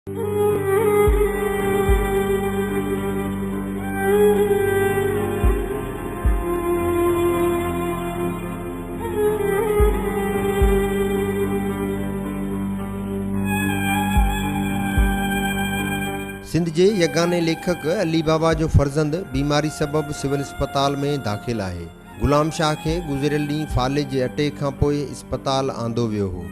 सिंध जे यगाने लेखक अली बाबा जो फर्ज़ंद बीमारी सबब सिविल अस्पताल में दाख़िल आहे। गुलाम शाह खे गुज़िरियल ॾींहुं फाले जे अटैक खां पोइ अस्पताल आंदो वियो हो।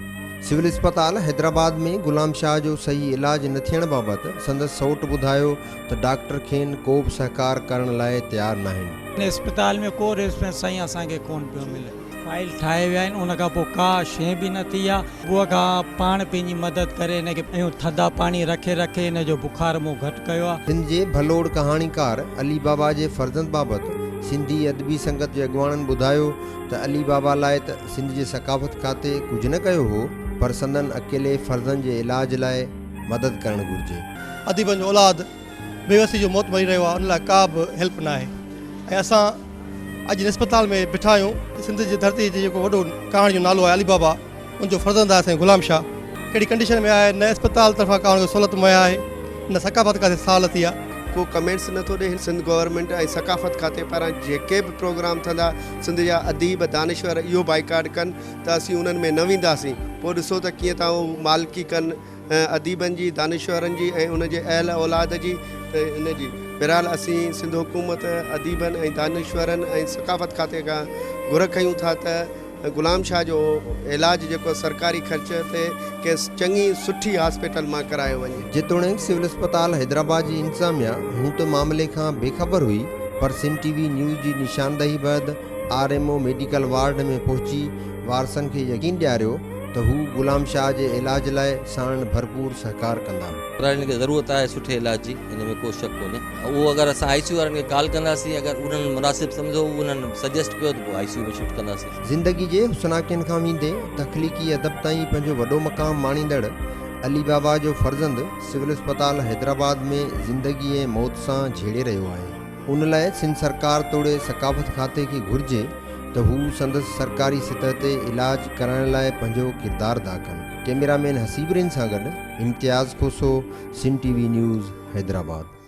सिविल अस्पताल हैदराबाद में गुलाम शाह जो सही इलाज न थियण बाबति संदसि सौट ॿुधायो त डॉक्टर खेनि को बि सहकार करण लाइ तयारु न आहिनि। अस्पताल में को रिस्पॉन्स साईं असांखे कोन पियो मिले। फाइल ठाहे विया आहिनि, उन खां पोइ का शइ बि न थी आहे। उहा खां पाण पंहिंजी मदद करे हिनखे ऐं थधा पाणी रखे हिन जो बुखार मूं घटि कयो आहे। सिंध जे भलोड़ कहाणीकार अली बाबा जे फर्ज़ंद बाबति सिंधी अदबी संगत जे अॻुवाणनि ॿुधायो त अली बाबा लाइ त सिंध जे सकाफ़त खाते कुझु न कयो हो, पर संदन अकेले फर्ज़नि जे इलाज लाइ मदद करणु घुरिजे। अदीबनि जो औलाद बेवसी जो मौत मरी रहियो आहे, उन लाइ का बि हेल्प न आहे। ऐं असां अॼु अस्पताल में बीठा आहियूं। सिंध जी धरती जे जेको वॾो कहाणी जो नालो आहे अली बाबा, उनजो फर्ज़ंद आहे साईं गुलाम शाह। कहिड़ी कंडीशन में आहे, न अस्पताल तरफ़ां का हुनखे सहूलियत मुहैया आहे, न सकाफ़त खाते साल थी आहे। को कमेंट्स नथो ॾे सिंध गवर्नमेंट ऐं सकाफ़त खाते पारां जेके बि प्रोग्राम थींदा सिंध जा अदीब दानिश्वर इहो बाइकाट कनि त असीं उन्हनि में न वेंदासीं। पोइ ॾिसो त कीअं था मालिकी कनि अदीबनि जी, दानिश्वरनि जी ऐं उनजे अहल औलाद जी। त इन जी बहरहाल असीं सिंध हुकूमत अदीबनि ऐं दानिश्वरनि ऐं सकाफ़त खाते खां घुर कयूं था त गुलाम शाह जो इलाज जेको सरकारी ख़र्च ते कंहिं चङी सुठी हॉस्पिटल मां करायो वञे। जेतोणीकि सिविल अस्पताल हैदराबाद जी इंतज़ामिया हूं त मामले खां बेख़बर हुई, पर सिंध टीवी न्यूज़ जी निशानदही बैदि RMO मेडिकल वार्ड में पहुची वारसनि खे यकीन ॾियारियो त हू गुलाम शाह जे इलाज लाइ साण भरपूर सहकार कंदा। पर हिनखे ज़रूरत आहे सुठे इलाज जी, हिन में को शक कोन्हे। उहो अगरि असां ICU वारनि खे कॉल कंदासीं, अगरि उन्हनि मुनासिब सम्झो उन्हनि सजेस्ट कयो त पोइ ICU में शिफ्ट कंदासीं। ज़िंदगी जे हुस्नाकियुनि खां वेंदे तख़लीक़ी अदब ताईं पंहिंजो वॾो मक़ाम माणींदड़ अली बाबा जो फर्ज़ंद सिविल अस्पताल हैदराबाद में ज़िंदगी ऐं मौत सां झेड़े रहियो आहे। उन लाइ सिंध सरकार तोड़े सकाफ़त खाते खे घुरिजे त हू संदसि सरकारी सतह ते इलाज कराइण लाइ पंहिंजो किरदारु अदा कनि। कैमरामैन हसीबरिन सां गॾु इम्तियाज़ खोसो, सिंध TV न्यूज़, हैदराबाद।